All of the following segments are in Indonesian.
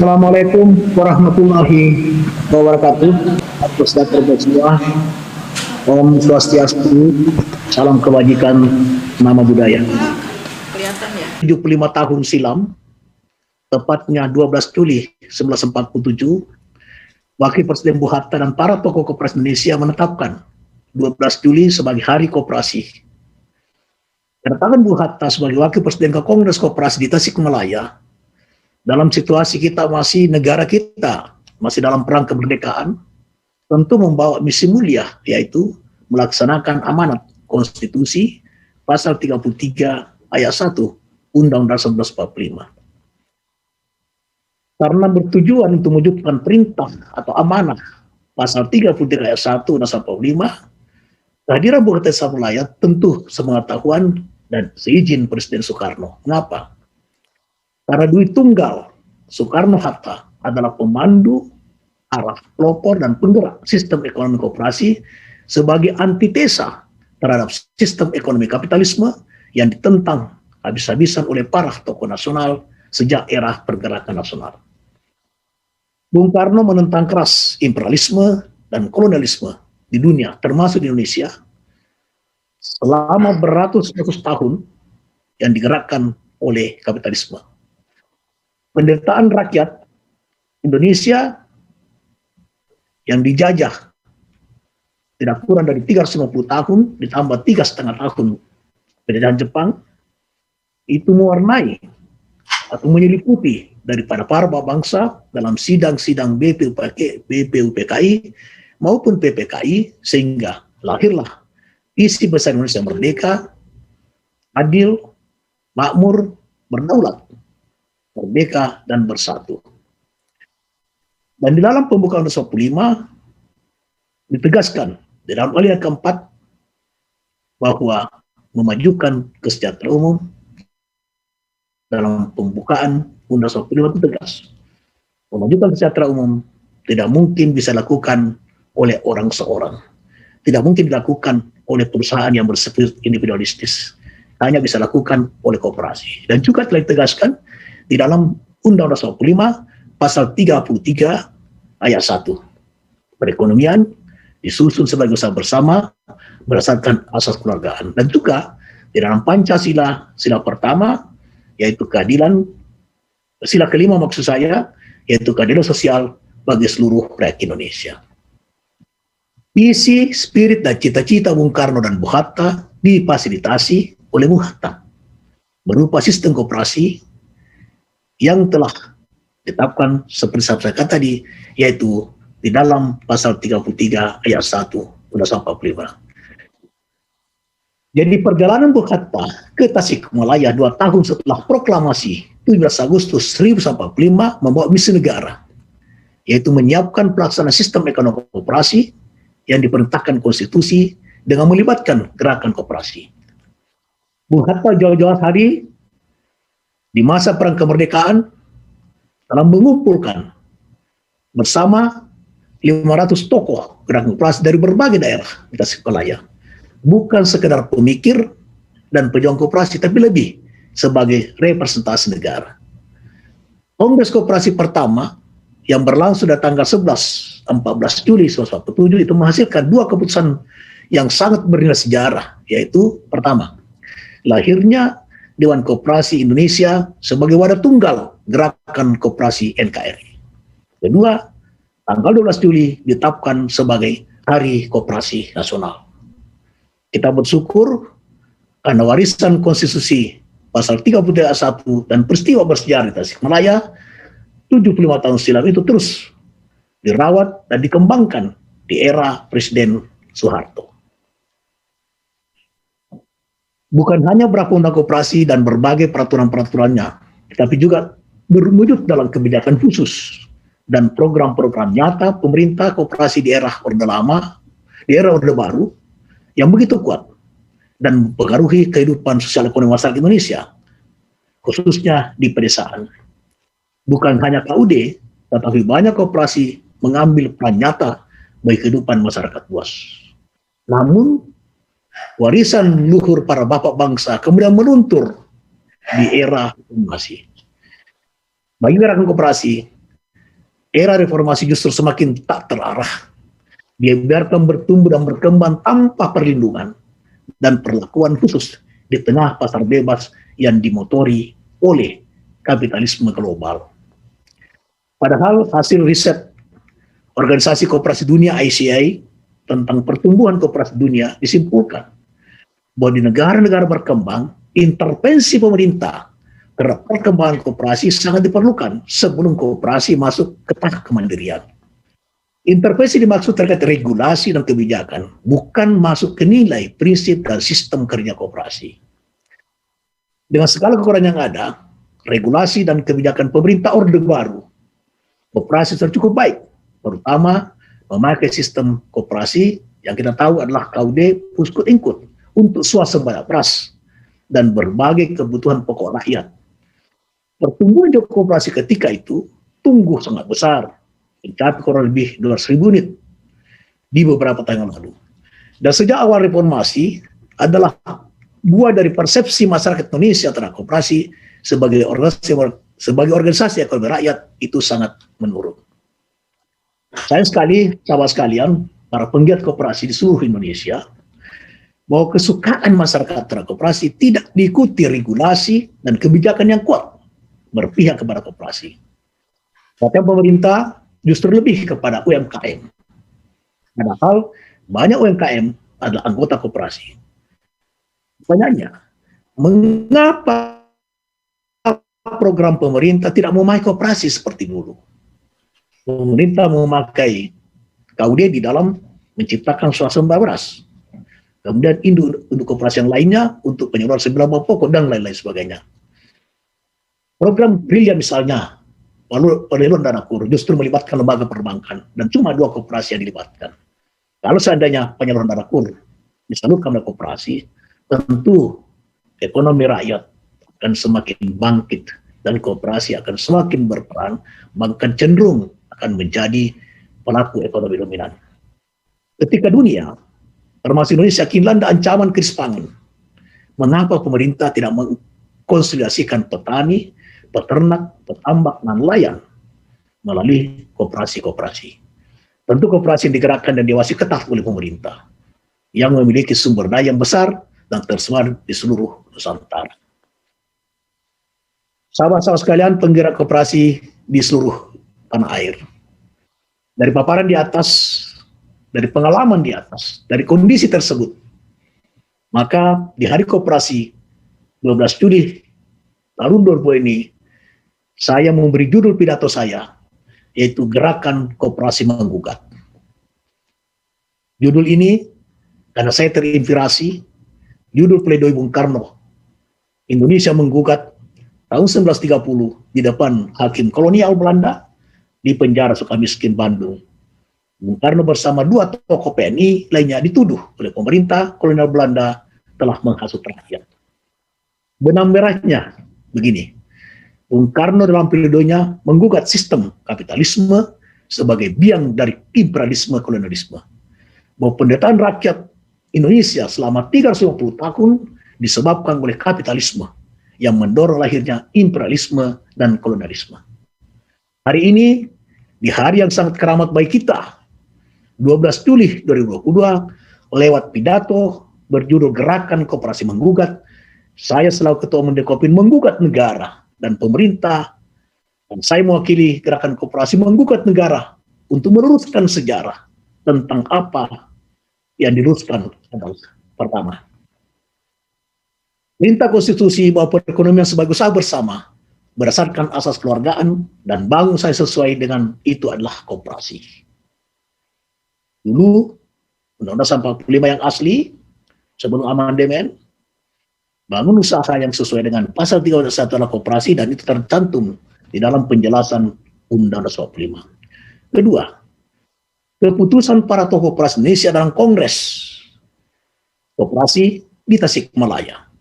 Assalamualaikum warahmatullahi wabarakatuh. Saudara semua, Om Swastiastu, salam kebajikan, nama budaya. 75 tahun silam, tepatnya 12 Juli 1947, Wakil Presiden Bung Hatta dan para tokoh koperasi Indonesia menetapkan 12 Juli sebagai Hari Koperasi. Kedatangan Bung Hatta sebagai Wakil Presiden ke Kongres Koperasi di Tasikmalaya dalam situasi negara kita masih dalam perang kemerdekaan, tentu membawa misi mulia, yaitu melaksanakan amanat konstitusi pasal 33 ayat 1 Undang-Undang 1945. Karena bertujuan untuk mewujudkan perintah atau amanah pasal 33 ayat 1 Undang-Undang 1945, kehadiran Bung Hatta di Tasikmalaya tentu sepengetahuan dan seizin Presiden Soekarno. Mengapa? Karena Dwi Tunggal Soekarno-Hatta adalah pemandu, arah, pelopor, dan penggerak sistem ekonomi koperasi sebagai antitesa terhadap sistem ekonomi kapitalisme yang ditentang habis-habisan oleh para tokoh nasional sejak era pergerakan nasional. Bung Karno menentang keras imperialisme dan kolonialisme di dunia, termasuk di Indonesia, selama beratus-ratus tahun yang digerakkan oleh kapitalisme. Penderitaan rakyat Indonesia yang dijajah tidak kurang dari 350 tahun ditambah 3,5 tahun penjajahan Jepang itu mewarnai atau menyeliputi daripada para bangsa dalam sidang-sidang BPUPKI maupun PPKI, sehingga lahirlah visi besar Indonesia merdeka, adil, makmur, berdaulat, merdeka, dan bersatu. Dan di dalam pembukaan 45 ditegaskan di dalam alinea keempat bahwa memajukan kesejahteraan umum. Dalam pembukaan Undang-Undang 45 itu tegas, memajukan kesejahteraan umum tidak mungkin bisa dilakukan oleh orang seorang, tidak mungkin dilakukan oleh perusahaan yang bersifat individualistis, hanya bisa dilakukan oleh koperasi. Dan juga telah ditegaskan di dalam Undang-Undang 45 pasal 33 ayat 1. Perekonomian disusun sebagai usaha bersama berdasarkan asas kekeluargaan. Dan juga di dalam Pancasila, sila pertama, yaitu keadilan, sila kelima maksud saya, yaitu keadilan sosial bagi seluruh rakyat Indonesia. Visi, spirit, dan cita-cita Bung Karno dan Bung Hatta difasilitasi oleh Bung Hatta berupa sistem koperasi yang telah ditetapkan seperti saya katakan tadi, yaitu di dalam pasal 33 ayat 1 Undang-Undang 45. Jadi perjalanan Bung Hatta ke Tasikmalaya 2 tahun setelah proklamasi 17 Agustus 1945 membawa misi negara, yaitu menyiapkan pelaksanaan sistem ekonomi koperasi yang diperintahkan konstitusi dengan melibatkan gerakan koperasi. Bung Hatta jauh-jauh hari di masa perang kemerdekaan telah mengumpulkan bersama 500 tokoh gerakan koperasi dari berbagai daerah di Tasikmalaya. Bukan sekedar pemikir dan pejuang koperasi, tapi lebih sebagai representasi negara. Kongres Koperasi pertama yang berlangsung pada tanggal 11-14 Juli 1947 itu menghasilkan 2 keputusan yang sangat bernilai sejarah, yaitu pertama, lahirnya Dewan Koperasi Indonesia sebagai wadah tunggal gerakan koperasi NKRI. Kedua, tanggal 12 Juli ditetapkan sebagai Hari Koperasi Nasional. Kita bersyukur karena warisan konstitusi pasal 33 ayat 1 dan peristiwa bersejarah di Tasikmalaya 75 tahun silam itu terus dirawat dan dikembangkan di era Presiden Soeharto. Bukan hanya berlaku undang koperasi dan berbagai peraturan-peraturannya, tapi juga berwujud dalam kebijakan khusus dan program-program nyata pemerintah koperasi di era Orde Lama, di era Orde Baru, yang begitu kuat dan mempengaruhi kehidupan sosial ekonomi masyarakat Indonesia, khususnya di pedesaan. Bukan hanya KUD, tetapi banyak koperasi mengambil peran nyata bagi kehidupan masyarakat luas. Namun, warisan luhur para bapak bangsa kemudian meluntur di era reformasi. Bagi gerakan koperasi, Era reformasi justru semakin tak terarah. Dia biarkan bertumbuh dan berkembang tanpa perlindungan dan perlakuan khusus di tengah pasar bebas yang dimotori oleh kapitalisme global. Padahal hasil riset Organisasi Koperasi Dunia ICI tentang pertumbuhan koperasi dunia disimpulkan bahwa di negara-negara berkembang, intervensi pemerintah terhadap perkembangan koperasi sangat diperlukan sebelum koperasi masuk ke tahap kemandirian. Intervensi dimaksud terkait regulasi dan kebijakan, bukan masuk ke nilai, prinsip, dan sistem kerja koperasi. Dengan segala kekurangan yang ada, regulasi dan kebijakan pemerintah Orde Baru, koperasi sudah cukup baik, terutama memakai sistem koperasi yang kita tahu adalah KUD Puskut Ingkut untuk swasembada beras dan berbagai kebutuhan pokok rakyat. Pertumbuhan koperasi ketika itu tumbuh sangat besar, mencapai kurang lebih 200.000 unit di beberapa tahun yang lalu. Dan sejak awal reformasi adalah buah dari persepsi masyarakat Indonesia terhadap koperasi sebagai organisasi ekonomi rakyat itu sangat menurun. Sayang sekali, sahabat sekalian, para penggiat koperasi di seluruh Indonesia, bahwa kesukaan masyarakat terhadap koperasi tidak diikuti regulasi dan kebijakan yang kuat berpihak kepada koperasi. Perhatian pemerintah justru lebih kepada UMKM. Padahal banyak UMKM adalah anggota koperasi. Pertanyaannya, mengapa program pemerintah tidak memakai koperasi seperti dulu? Pemerintah memakai KUD di dalam menciptakan swasembada beras, kemudian induk untuk koperasi yang lainnya untuk penyaluran sembilan bahan pokok dan lain-lain sebagainya. Program Brilian misalnya, penyaluran dana kur justru melibatkan lembaga perbankan dan cuma 2 koperasi yang dilibatkan. Kalau seandainya penyaluran dana kur disalurkan oleh koperasi, tentu ekonomi rakyat akan semakin bangkit dan koperasi akan semakin berperan, bahkan cenderung akan menjadi pelaku ekonomi dominan. Ketika dunia, termasuk Indonesia, kini dilanda ancaman krisis pangan, mengapa pemerintah tidak mengkonsolidasikan petani, peternak, petambak, dan nelayan melalui koperasi-koperasi? Tentu koperasi yang digerakkan dan diawasi ketat oleh pemerintah, yang memiliki sumber daya yang besar dan tersebar di seluruh Nusantara. Sahabat-sahabat sekalian, penggerak koperasi di seluruh tanah air. Dari paparan di atas, dari pengalaman di atas, dari kondisi tersebut, maka di Hari Koperasi 12 Juli tahun 2020 ini, saya memberi judul pidato saya, yaitu Gerakan Koperasi Menggugat. Judul ini karena saya terinspirasi judul pledoi Bung Karno, Indonesia Menggugat, tahun 1930 di depan hakim kolonial Belanda di penjara Sukamiskin, Bandung. Bung Karno bersama 2 tokoh PNI lainnya dituduh oleh pemerintah kolonial Belanda telah menghasut rakyat. Benang merahnya begini, Bung Karno dalam pledoinya menggugat sistem kapitalisme sebagai biang dari imperialisme kolonialisme, bahwa penderitaan rakyat Indonesia selama 350 tahun disebabkan oleh kapitalisme yang mendorong lahirnya imperialisme dan kolonialisme. Hari ini, di hari yang sangat keramat bagi kita, 12 Juli 2022, lewat pidato berjudul Gerakan Koperasi Menggugat, saya selaku Ketua Umum Dekopin menggugat negara dan pemerintah, dan saya mewakili Gerakan Koperasi menggugat negara untuk meluruskan sejarah tentang apa yang diluruskan adalah pertama, perintah konstitusi bahwa perekonomian sebagai usaha bersama berdasarkan asas keluargaan dan bangun saya sesuai dengan itu adalah koperasi. Dulu Undang-Undang 45 yang asli sebelum amandemen bangun usaha yang sesuai dengan pasal 31 adalah koperasi, dan itu tercantum di dalam penjelasan Undang-Undang 45. Kedua, keputusan para tokoh koperasi Indonesia dalam Kongres Koperasi di Tasikmalaya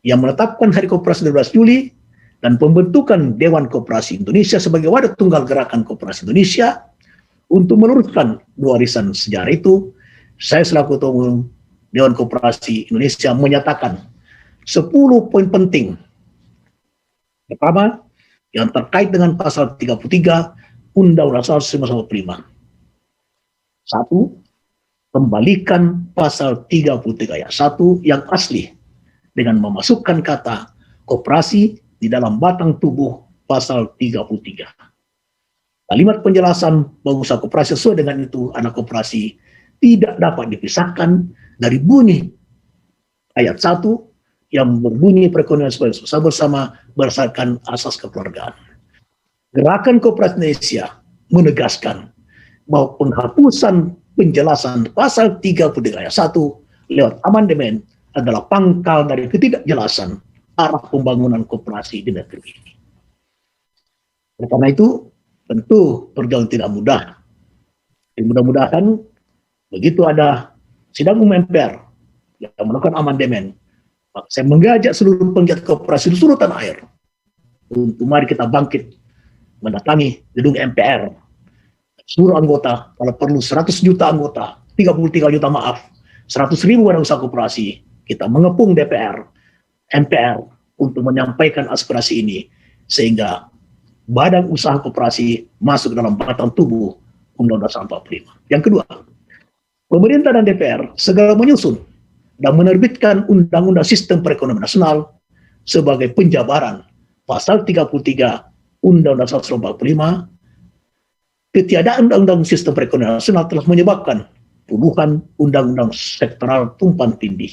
yang menetapkan Hari Koperasi 12 Juli dan pembentukan Dewan Koperasi Indonesia sebagai wadah tunggal Gerakan Koperasi Indonesia untuk meluruskan 2 warisan sejarah itu, saya selaku Ketua Umum Dewan Koperasi Indonesia menyatakan 10 poin penting. Pertama, yang terkait dengan pasal 33 Undang-Undang 1945. Satu, kembalikan pasal 33 ayat 1 yang asli dengan memasukkan kata koperasi di dalam batang tubuh pasal 33. Kalimat penjelasan bahwa usaha koperasi sesuai dengan itu adalah koperasi tidak dapat dipisahkan dari bunyi ayat 1 yang berbunyi perekonomian sebagai usaha bersama berdasarkan asas kekeluargaan. Gerakan Koperasi Indonesia menegaskan bahwa penghapusan penjelasan pasal 33 ayat 1 lewat amandemen adalah pangkal dari ketidakjelasan arah pembangunan koperasi di negeri ini. Karena itu, tentu perjuangan tidak mudah. Dan mudah-mudahan begitu ada sidang umum MPR yang melakukan amandemen, saya mengajak seluruh penggiat koperasi di seluruh tanah air untuk mari kita bangkit mendatangi gedung MPR. Seluruh anggota, kalau perlu 100 juta anggota, 33 juta maaf, 100.000 badan usaha koperasi, kita mengepung DPR, MPR untuk menyampaikan aspirasi ini sehingga badan usaha koperasi masuk dalam batang tubuh Undang-Undang 45. Yang kedua, pemerintah dan DPR segera menyusun dan menerbitkan Undang-Undang Sistem Perekonomian Nasional sebagai penjabaran pasal 33 Undang-Undang 145. Ketiadaan Undang-Undang Sistem Perekonomian Nasional telah menyebabkan puluhan undang-undang sektoral tumpang tindih.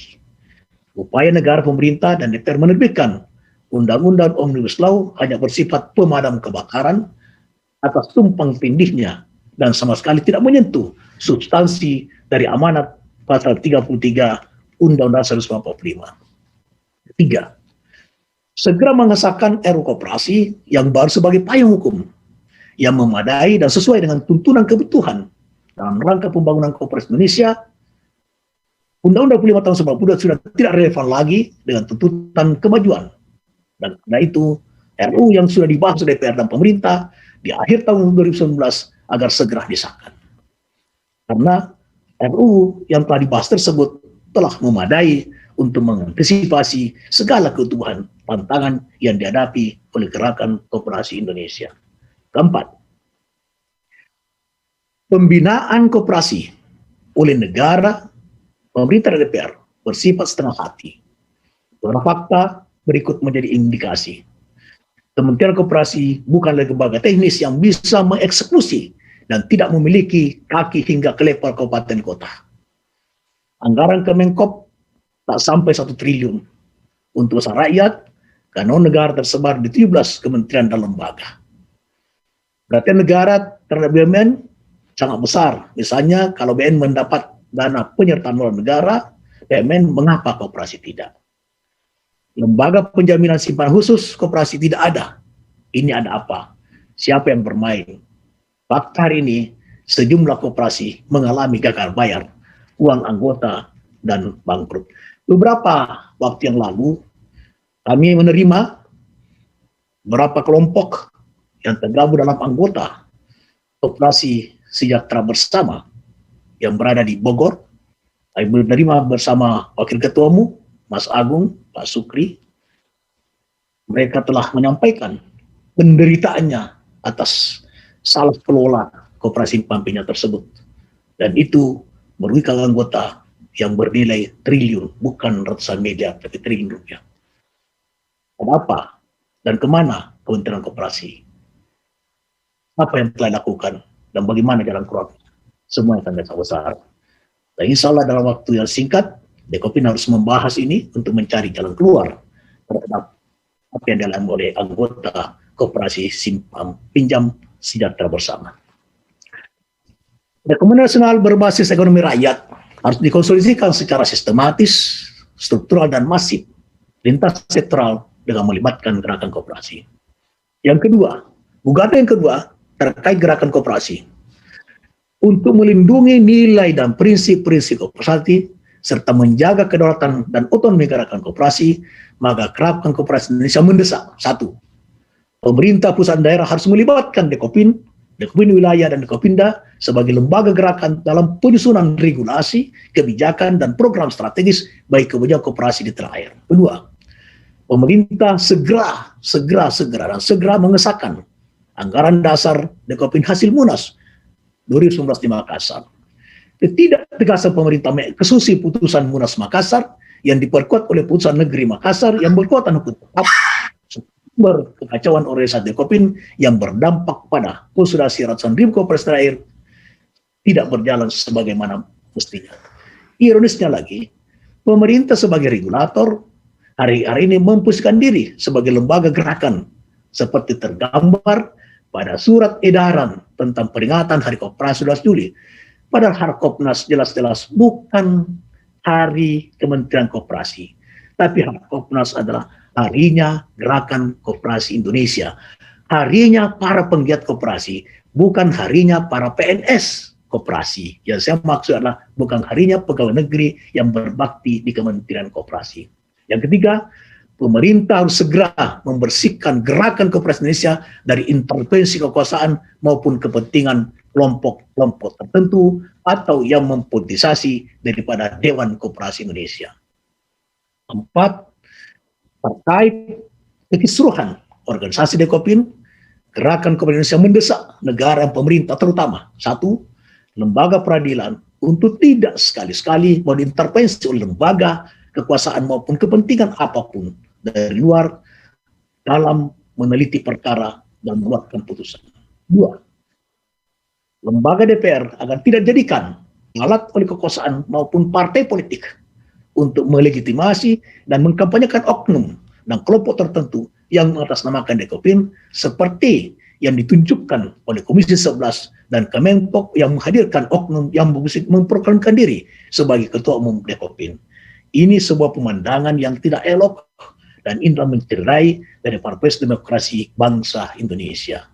Upaya negara, pemerintah, dan DPR menerbitkan Undang-Undang Omnibus Law hanya bersifat pemadam kebakaran atas tumpang tindihnya dan sama sekali tidak menyentuh substansi dari amanat pasal 33 Undang-Undang 145. Ketiga, segera mengesahkan RUU Koperasi yang baru sebagai payung hukum yang memadai dan sesuai dengan tuntunan kebutuhan dalam rangka pembangunan koperasi Indonesia. Undang-Undang 45 tahun 90 sudah tidak relevan lagi dengan tuntutan kemajuan. Dan karena itu, RUU yang sudah dibahas DPR dan pemerintah di akhir tahun 2019 agar segera disahkan. Karena RUU yang telah dibahas tersebut telah memadai untuk mengantisipasi segala kebutuhan tantangan yang dihadapi oleh gerakan koperasi Indonesia. Keempat, pembinaan koperasi oleh negara, pemerintah dan DPR bersifat setengah hati. Beberapa fakta berikut menjadi indikasi. Kementerian Koperasi bukan lembaga teknis yang bisa mengeksekusi dan tidak memiliki kaki hingga ke level kabupaten kota. Anggaran Kemenkop tak sampai 1 triliun untuk usaha rakyat karena negara tersebar di 17 kementerian dan lembaga. Perhatian negara terhadap BUMN sangat besar. Misalnya kalau BUMN mendapat dana penyertaan luar negara, BUMN mengapa koperasi tidak? Lembaga penjaminan simpanan khusus koperasi tidak ada. Ini ada apa? Siapa yang bermain? Fakta hari ini sejumlah koperasi mengalami gagal bayar uang anggota dan bangkrut. Beberapa waktu yang lalu kami menerima beberapa kelompok yang tergabung dalam anggota Koperasi Sejahtera Bersama yang berada di Bogor. Kami menerima bersama Wakil Ketua Umum, Mas Agung, Pak Sukri. Mereka telah menyampaikan penderitaannya atas salah kelola koperasi Pampinya tersebut. Dan itu merugikan anggota yang bernilai triliun, bukan ratusan miliar, tapi triliun rupiah. Kenapa? Dan kemana Kementerian Koperasi? Apa yang telah dilakukan dan bagaimana jalan keluar? Semua yang sangat besar. Dan insya Allah dalam waktu yang singkat, Dekopin harus membahas ini untuk mencari jalan keluar terhadap apa yang dialami oleh anggota Koperasi Simpan Pinjam Sejahtera Bersama. Ekonomi nasional berbasis ekonomi rakyat harus dikonsolidasikan secara sistematis, struktural, dan masif, lintas sektoral dengan melibatkan gerakan koperasi. Yang kedua, gugatan yang kedua terkait gerakan koperasi. Untuk melindungi nilai dan prinsip-prinsip koperasi, serta menjaga kedaulatan dan otonomi gerakan koperasi, maka gerakan koperasi Indonesia mendesak. 1. Pemerintah pusat daerah harus melibatkan Dekopin, Dekopin wilayah, dan Dekopinda sebagai lembaga gerakan dalam penyusunan regulasi, kebijakan, dan program strategis baik kebijakan koperasi di tanah air. Kedua, pemerintah segera mengesahkan anggaran dasar Dekopin hasil Munas 2019 di Makassar. Ketidaktegasan pemerintah mengeksekusi putusan Munas Makassar yang diperkuat oleh putusan negeri Makassar yang berkekuatan hukum tetap, sumber kekacauan organisasi Dekopin yang berdampak pada konsolidasi ratusan ribu kooperasi terakhir tidak berjalan sebagaimana mestinya. Ironisnya lagi, pemerintah sebagai regulator hari-hari ini memposisikan diri sebagai lembaga gerakan seperti tergambar pada surat edaran tentang peringatan Hari Koperasi 12 Juli. Padahal Harkopnas jelas-jelas bukan hari Kementerian Koperasi, tapi Harkopnas adalah harinya Gerakan Koperasi Indonesia, harinya para penggiat koperasi, bukan harinya para PNS koperasi. Yang saya maksud adalah bukan harinya pegawai negeri yang berbakti di Kementerian Koperasi. Yang ketiga, pemerintah harus segera membersihkan Gerakan Koperasi Indonesia dari intervensi kekuasaan maupun kepentingan kelompok-kelompok tertentu atau yang mempolitisasi daripada Dewan Koperasi Indonesia. 4. Terkait kekisruhan organisasi Dekopin, Gerakan Koperasi Indonesia mendesak negara dan pemerintah terutama, 1. Lembaga peradilan untuk tidak sekali-sekali mau diintervensi oleh lembaga kekuasaan maupun kepentingan apapun dari luar dalam meneliti perkara dan mengeluarkan putusan. 2. Lembaga DPR agar tidak dijadikan alat oleh kekuasaan maupun partai politik untuk melegitimasi dan mengkampanyekan oknum dan kelompok tertentu yang mengatasnamakan Dekopin seperti yang ditunjukkan oleh Komisi 11 dan Kemenpok yang menghadirkan oknum yang memproklaimkan diri sebagai ketua umum Dekopin. Ini sebuah pemandangan yang tidak elok dan indra mencederai dari Partai Demokrasi Bangsa Indonesia.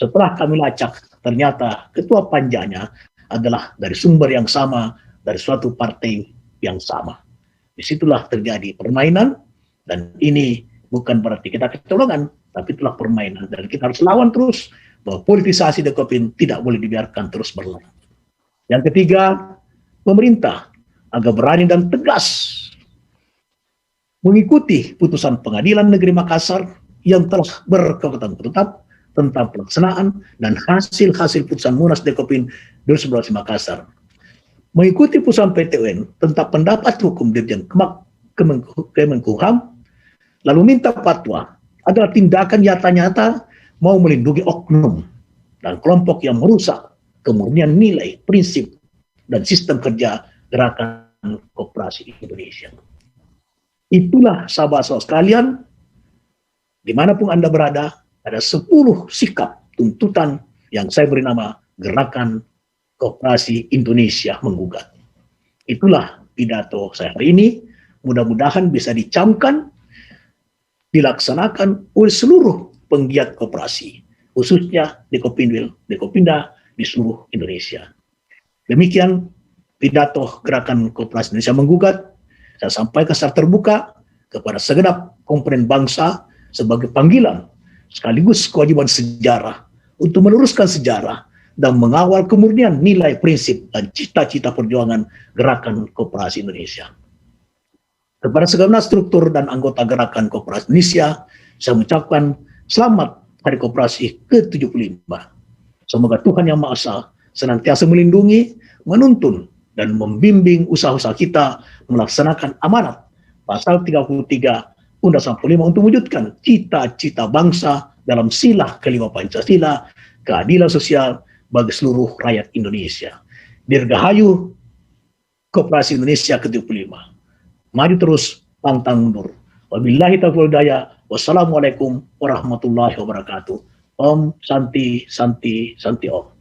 Setelah kami lacak, ternyata ketua panjanya adalah dari sumber yang sama, dari suatu partai yang sama. Disitulah terjadi permainan, dan ini bukan berarti kita kecolongan, tapi itulah permainan. Dan kita harus lawan terus, bahwa politisasi Dekopin tidak boleh dibiarkan terus berlanjut. Yang ketiga, pemerintah agar berani dan tegas mengikuti putusan Pengadilan Negeri Makassar yang telah berkekuatan tetap tentang pelaksanaan dan hasil-hasil putusan Munas Dekopin 2011 Makassar. Mengikuti putusan PT UN tentang pendapat hukum Dirjen Kemenkumham, lalu minta fatwa adalah tindakan nyata-nyata mau melindungi oknum dan kelompok yang merusak kemurnian nilai, prinsip, dan sistem kerja Gerakan Koperasi Indonesia. Itulah sahabat-sahabat sekalian, dimanapun Anda berada, ada 10 sikap tuntutan yang saya beri nama Gerakan Koperasi Indonesia Menggugat. Itulah pidato saya hari ini, mudah-mudahan bisa dicamkan, dilaksanakan oleh seluruh penggiat koperasi, khususnya Dekopinda di seluruh Indonesia. Demikian pidato Gerakan Koperasi Indonesia Menggugat, saya sampaikan secara terbuka kepada segenap komponen bangsa sebagai panggilan sekaligus kewajiban sejarah untuk meneruskan sejarah dan mengawal kemurnian nilai, prinsip, dan cita-cita perjuangan Gerakan Koperasi Indonesia. Kepada segenap struktur dan anggota Gerakan Koperasi Indonesia, saya mengucapkan selamat Hari Koperasi ke-75. Semoga Tuhan Yang Maha Esa senantiasa melindungi, menuntun, dan membimbing usaha-usaha kita melaksanakan amanat Pasal 33 Undang-Undang 45 untuk mewujudkan cita-cita bangsa dalam sila kelima Pancasila, keadilan sosial bagi seluruh rakyat Indonesia. Dirgahayu Koperasi Indonesia ke-75. Maju terus, pantang mundur. Wabillahi taufiq wal hidayah. Wassalamualaikum warahmatullahi wabarakatuh. Om Santi Santi Santi Om.